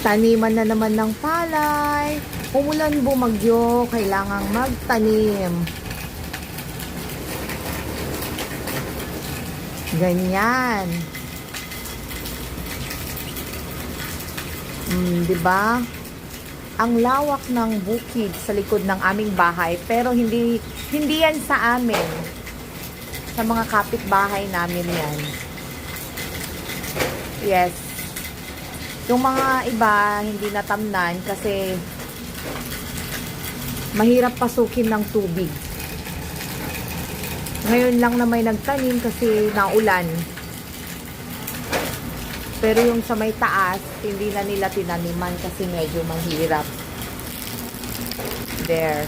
Taniman na naman ng palay. Umulan bumagyo, kailangang magtanim. Ganyan. 'Di ba? Ang lawak ng bukid sa likod ng aming bahay, pero hindi yan sa amin. Sa mga kapitbahay namin yan. Yes. Yung mga iba, hindi natamnan kasi mahirap pasukin ng tubig. Ngayon lang na may nagtanim kasi naulan. Pero yung sa may taas, hindi na nila tinaniman kasi medyo mahirap. There.